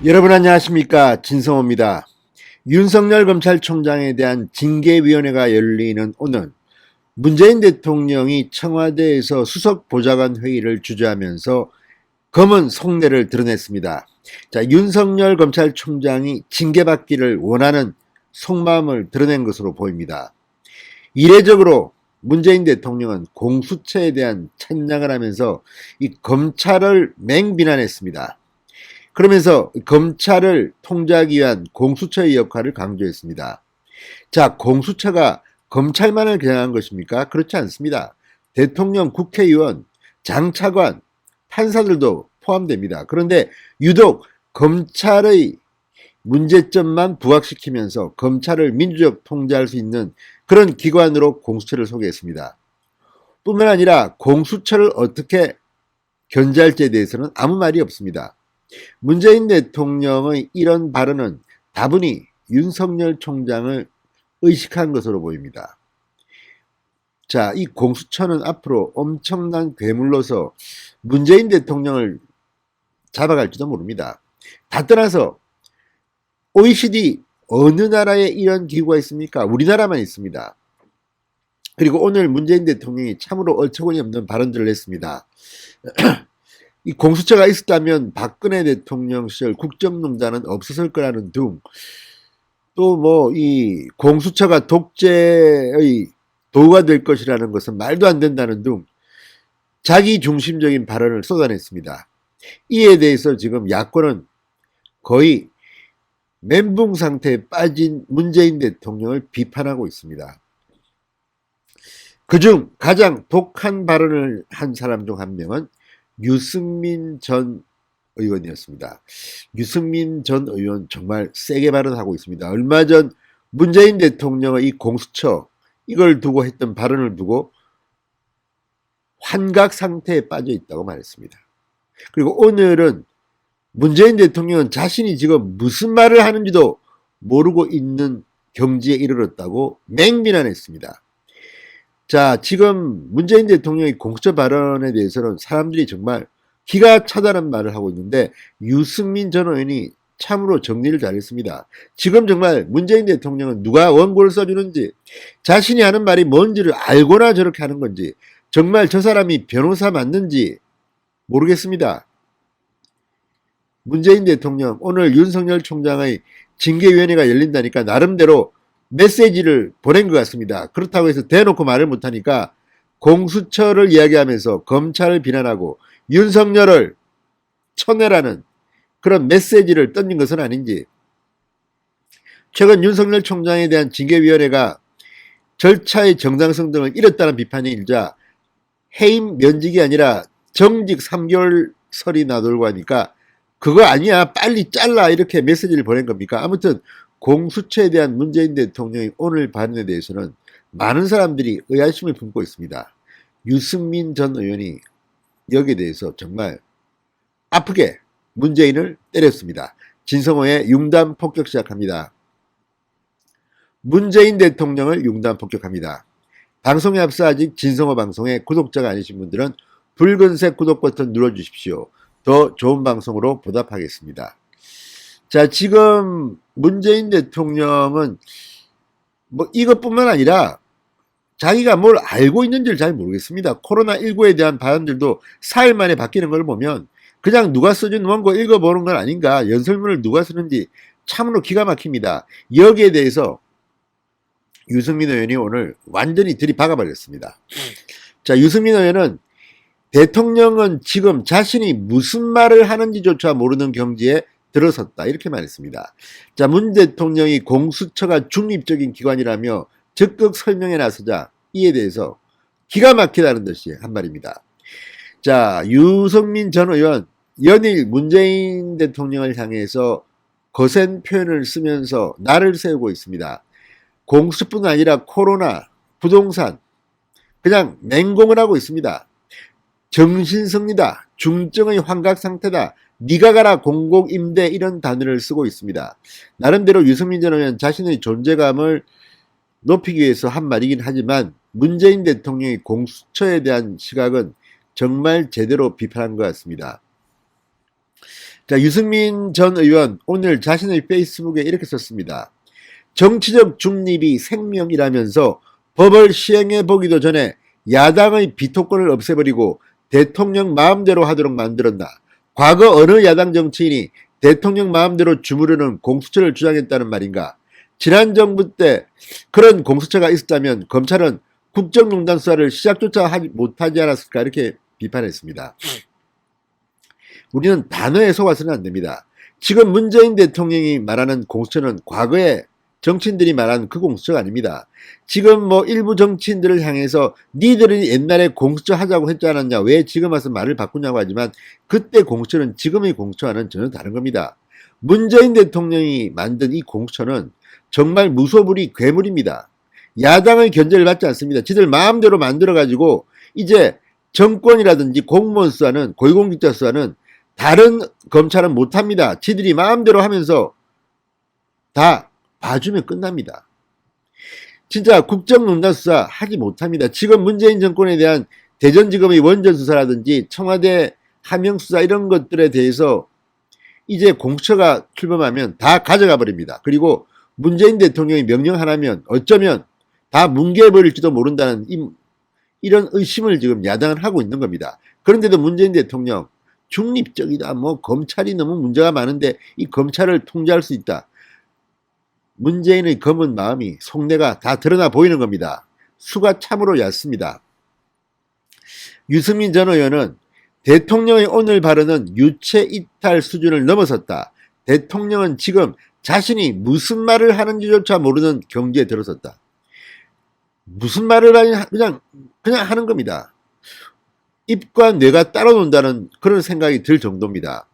여러분 안녕하십니까, 진성호입니다. 윤석열 검찰총장에 대한 징계위원회가 열리는 오늘 문재인 대통령이 청와대에서 수석보좌관 회의를 주재하면서 검은 속내를 드러냈습니다. 자, 윤석열 검찰총장이 징계받기를 원하는 속마음을 드러낸 것으로 보입니다. 이례적으로 문재인 대통령은 공수처에 대한 찬양을 하면서 이 검찰을 맹비난했습니다. 그러면서 검찰을 통제하기 위한 공수처의 역할을 강조했습니다. 자, 공수처가 검찰만을 겨냥한 것입니까? 그렇지 않습니다. 대통령, 국회의원, 장차관, 판사들도 포함됩니다. 그런데 유독 검찰의 문제점만 부각시키면서 검찰을 민주적 통제할 수 있는 그런 기관으로 공수처를 소개했습니다. 뿐만 아니라 공수처를 어떻게 견제할지에 대해서는 아무 말이 없습니다. 문재인 대통령의 이런 발언은 다분히 윤석열 총장을 의식한 것으로 보입니다. 자, 이 공수처는 앞으로 엄청난 괴물로서 문재인 대통령을 잡아갈지도 모릅니다. 다 떠나서 OECD 어느 나라에 이런 기구가 있습니까? 우리나라만 있습니다. 그리고 오늘 문재인 대통령이 참으로 어처구니 없는 발언들을 했습니다. 이 공수처가 있었다면 박근혜 대통령 시절 국정농단은 없었을 거라는 둥, 또 뭐 이 공수처가 독재의 도구가 될 것이라는 것은 말도 안 된다는 둥 자기 중심적인 발언을 쏟아냈습니다. 이에 대해서 지금 야권은 거의 멘붕 상태에 빠진 문재인 대통령을 비판하고 있습니다. 그중 가장 독한 발언을 한 사람 중 한 명은 유승민 전 의원이었습니다. 유승민 전 의원 정말 세게 발언하고 있습니다. 얼마 전 문재인 대통령의 이 공수처 이걸 두고 했던 발언을 두고 환각 상태에 빠져 있다고 말했습니다. 그리고 오늘은 문재인 대통령은 자신이 지금 무슨 말을 하는지도 모르고 있는 경지에 이르렀다고 맹비난했습니다. 자, 지금 문재인 대통령의 공수처 발언에 대해서는 사람들이 정말 기가 차다는 말을 하고 있는데 유승민 전 의원이 참으로 정리를 잘했습니다. 지금 정말 문재인 대통령은 누가 원고를 써주는지 자신이 하는 말이 뭔지를 알고나 저렇게 하는 건지 정말 저 사람이 변호사 맞는지 모르겠습니다. 문재인 대통령 오늘 윤석열 총장의 징계위원회가 열린다니까 나름대로 메시지를 보낸 것 같습니다. 그렇다고 해서 대놓고 말을 못하니까 공수처를 이야기하면서 검찰을 비난하고 윤석열을 쳐내라는 그런 메시지를 던진 것은 아닌지, 최근 윤석열 총장에 대한 징계위원회가 절차의 정당성 등을 잃었다는 비판이 일자 해임 면직이 아니라 정직 3개월설이 나돌고 하니까 그거 아니야 빨리 잘라 이렇게 메시지를 보낸 겁니까? 아무튼 공수처에 대한 문재인 대통령의 오늘 발언에 대해서는 많은 사람들이 의아심을 품고 있습니다. 유승민 전 의원이 여기에 대해서 정말 아프게 문재인을 때렸습니다. 진성호의 융단 폭격 시작합니다. 문재인 대통령을 융단 폭격합니다. 방송에 앞서 아직 진성호 방송의 구독자가 아니신 분들은 붉은색 구독 버튼 눌러주십시오. 더 좋은 방송으로 보답하겠습니다. 자, 지금 문재인 대통령은 뭐 이것뿐만 아니라 자기가 뭘 알고 있는지를 잘 모르겠습니다. 코로나19에 대한 발언들도 4일 만에 바뀌는 걸 보면 그냥 누가 써준 원고 읽어보는 건 아닌가, 연설문을 누가 쓰는지 참으로 기가 막힙니다. 여기에 대해서 유승민 의원이 오늘 완전히 들이박아버렸습니다. 자, 유승민 의원은 대통령은 지금 자신이 무슨 말을 하는지조차 모르는 경지에 들어섰다 이렇게 말했습니다. 자, 문 대통령이 공수처가 중립적인 기관이라며 적극 설명에 나서자 이에 대해서 기가 막히다는 듯이 한 말입니다. 자, 유승민 전 의원 연일 문재인 대통령을 향해서 거센 표현을 쓰면서 날을 세우고 있습니다. 공수뿐 아니라 코로나, 부동산 그냥 맹공을 하고 있습니다. 정신승리다, 중증의 환각 상태다, 니가 가라 공공임대 이런 단어를 쓰고 있습니다. 나름대로 유승민 전 의원 자신의 존재감을 높이기 위해서 한 말이긴 하지만 문재인 대통령의 공수처에 대한 시각은 정말 제대로 비판한 것 같습니다. 자, 유승민 전 의원 오늘 자신의 페이스북에 이렇게 썼습니다. 정치적 중립이 생명이라면서 법을 시행해 보기도 전에 야당의 비토권을 없애버리고 대통령 마음대로 하도록 만들었나. 과거 어느 야당 정치인이 대통령 마음대로 주무르는 공수처를 주장했다는 말인가. 지난 정부 때 그런 공수처가 있었다면 검찰은 국정농단 수사를 시작조차 못하지 않았을까 이렇게 비판했습니다. 우리는 단어에 속아서는 안 됩니다. 지금 문재인 대통령이 말하는 공수처는 과거에 정치인들이 말하는 그 공수처가 아닙니다. 지금 뭐 일부 정치인들을 향해서 니들이 옛날에 공수처 하자고 했지 않았냐, 왜 지금 와서 말을 바꾸냐고 하지만 그때 공수처는 지금의 공수처와는 전혀 다른 겁니다. 문재인 대통령이 만든 이 공수처는 정말 무소불위 괴물입니다. 야당의 견제를 받지 않습니다. 지들 마음대로 만들어가지고 이제 정권이라든지 공무원 수사는, 고위공직자 수사는 다른 검찰은 못합니다. 지들이 마음대로 하면서 다 봐주면 끝납니다. 진짜 국정농단 수사 하지 못합니다. 지금 문재인 정권에 대한 대전지검의 원전수사라든지 청와대 하명수사 이런 것들에 대해서 이제 공수처가 출범하면 다 가져가 버립니다. 그리고 문재인 대통령이 명령 하나면 어쩌면 다 뭉개버릴지도 모른다는 이런 의심을 지금 야당은 하고 있는 겁니다. 그런데도 문재인 대통령 중립적이다, 뭐 검찰이 너무 문제가 많은데 이 검찰을 통제할 수 있다. 문재인의 검은 마음이, 속내가 다 드러나 보이는 겁니다. 수가 참으로 얕습니다. 유승민 전 의원은 대통령의 오늘 발언은 유체 이탈 수준을 넘어섰다. 대통령은 지금 자신이 무슨 말을 하는지조차 모르는 경지에 들어섰다. 무슨 말을 하냐, 그냥 하는 겁니다. 입과 뇌가 따로 논다는 그런 생각이 들 정도입니다.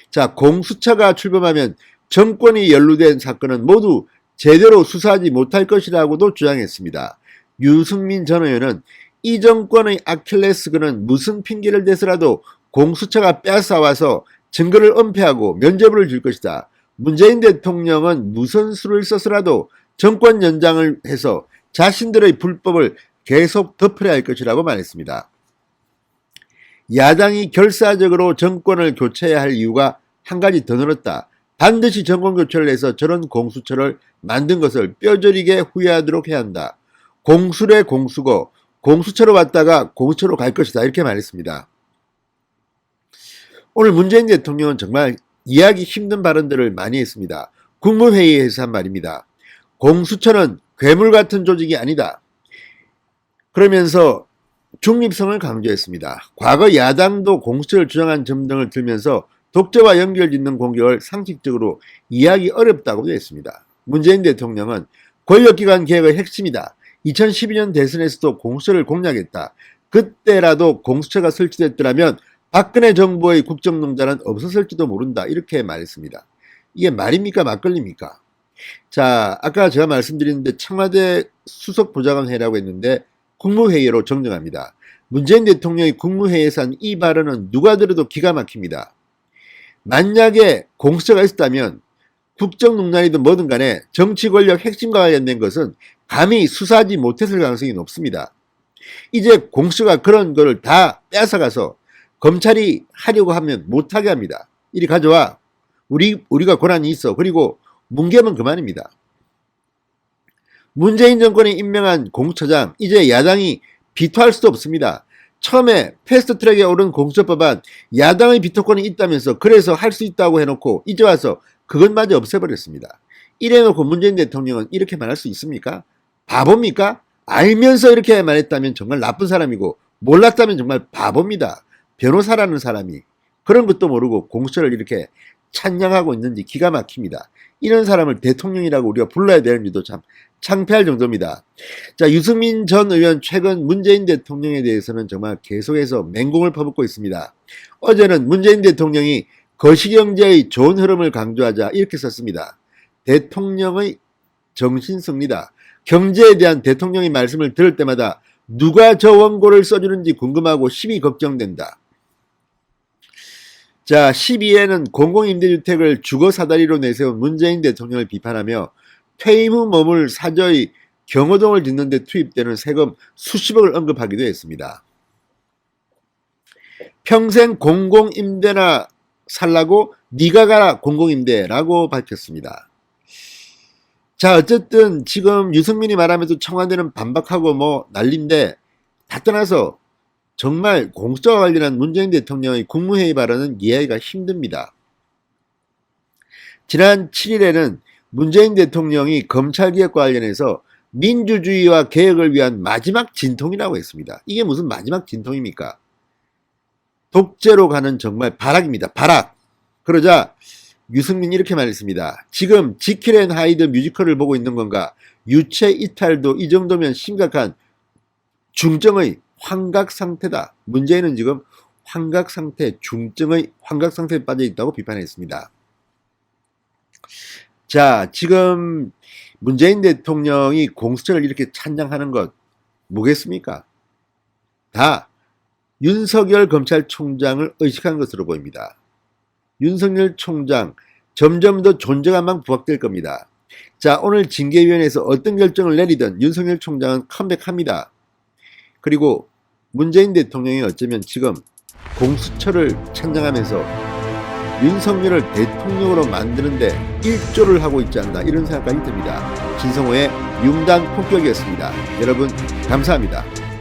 자, 공수처가 출범하면 정권이 연루된 사건은 모두 제대로 수사하지 못할 것이라고도 주장했습니다. 유승민 전 의원은 이 정권의 아킬레스건은 무슨 핑계를 대서라도 공수처가 빼앗아와서 증거를 은폐하고 면죄부를 줄 것이다. 문재인 대통령은 무슨 수를 써서라도 정권 연장을 해서 자신들의 불법을 계속 덮으려 할 것이라고 말했습니다. 야당이 결사적으로 정권을 교체해야 할 이유가 한 가지 더 늘었다. 반드시 정권 교체를 해서 저런 공수처를 만든 것을 뼈저리게 후회하도록 해야 한다. 공수래 공수고 공수처로 왔다가 공수처로 갈 것이다. 이렇게 말했습니다. 오늘 문재인 대통령은 정말 이해하기 힘든 발언들을 많이 했습니다. 국무회의에서 한 말입니다. 공수처는 괴물 같은 조직이 아니다. 그러면서 중립성을 강조했습니다. 과거 야당도 공수처를 주장한 점 등을 들면서 독재와 연결짓는 공격을 상식적으로 이해하기 어렵다고도 했습니다. 문재인 대통령은 권력기관 개혁의 핵심이다. 2012년 대선에서도 공수처를 공략했다. 그때라도 공수처가 설치됐더라면 박근혜 정부의 국정농단은 없었을지도 모른다. 이렇게 말했습니다. 이게 말입니까? 막걸리입니까? 자, 아까 제가 말씀드렸는데 청와대 수석보좌관회라고 했는데 국무회의로 정정합니다. 문재인 대통령이 국무회의에서 한 이 발언은 누가 들어도 기가 막힙니다. 만약에 공수처가 있었다면 국정농단이든 뭐든 간에 정치 권력 핵심과 관련된 것은 감히 수사하지 못했을 가능성이 높습니다. 이제 공수처가 그런 거를 다 뺏어가서 검찰이 하려고 하면 못하게 합니다. 이리 가져와. 우리가 권한이 있어. 그리고 뭉개면 그만입니다. 문재인 정권이 임명한 공수처장, 이제 야당이 비토할 수도 없습니다. 처음에 패스트트랙에 오른 공수처법안 야당의 비토권이 있다면서 그래서 할 수 있다고 해놓고 이제 와서 그것마저 없애버렸습니다. 이래놓고 문재인 대통령은 이렇게 말할 수 있습니까? 바보입니까? 알면서 이렇게 말했다면 정말 나쁜 사람이고 몰랐다면 정말 바보입니다. 변호사라는 사람이 그런 것도 모르고 공수처를 이렇게 찬양하고 있는지 기가 막힙니다. 이런 사람을 대통령이라고 우리가 불러야 되는지도 참 창피할 정도입니다. 자, 유승민 전 의원 최근 문재인 대통령에 대해서는 정말 계속해서 맹공을 퍼붓고 있습니다. 어제는 문재인 대통령이 거시경제의 좋은 흐름을 강조하자 이렇게 썼습니다. 대통령의 정신승리다. 경제에 대한 대통령의 말씀을 들을 때마다 누가 저 원고를 써주는지 궁금하고 심히 걱정된다. 자, 12회는 공공임대주택을 주거사다리로 내세운 문재인 대통령을 비판하며 퇴임 후 머물 사저의 경호동을 짓는 데 투입되는 세금 수십억을 언급하기도 했습니다. 평생 공공임대나 살라고 네가 가라 공공임대라고 밝혔습니다. 자, 어쨌든 지금 유승민이 말하면서 청와대는 반박하고 뭐 난리인데, 다 떠나서 정말 공수처와 관련한 문재인 대통령의 국무회의 발언은 이해하기가 힘듭니다. 지난 7일에는 문재인 대통령이 검찰개혁과 관련해서 민주주의와 개혁을 위한 마지막 진통이라고 했습니다. 이게 무슨 마지막 진통입니까? 독재로 가는 정말 발악입니다. 발악. 그러자 유승민이 이렇게 말했습니다. 지금 지킬 앤 하이드 뮤지컬을 보고 있는 건가? 유체 이탈도 이 정도면 심각한 중증의 환각 상태다. 문재인은 지금 환각 상태, 중증의 환각 상태에 빠져 있다고 비판했습니다. 자, 지금 문재인 대통령이 공수처를 이렇게 찬양하는 것 뭐겠습니까? 다 윤석열 검찰총장을 의식한 것으로 보입니다. 윤석열 총장 점점 더 존재감만 부각될 겁니다. 자, 오늘 징계위원회에서 어떤 결정을 내리든 윤석열 총장은 컴백합니다. 그리고 문재인 대통령이 어쩌면 지금 공수처를 찬양하면서 윤석열을 대통령으로 만드는데 일조를 하고 있지 않나 이런 생각까지 듭니다. 진성호의 융단 폭격이었습니다. 여러분 감사합니다.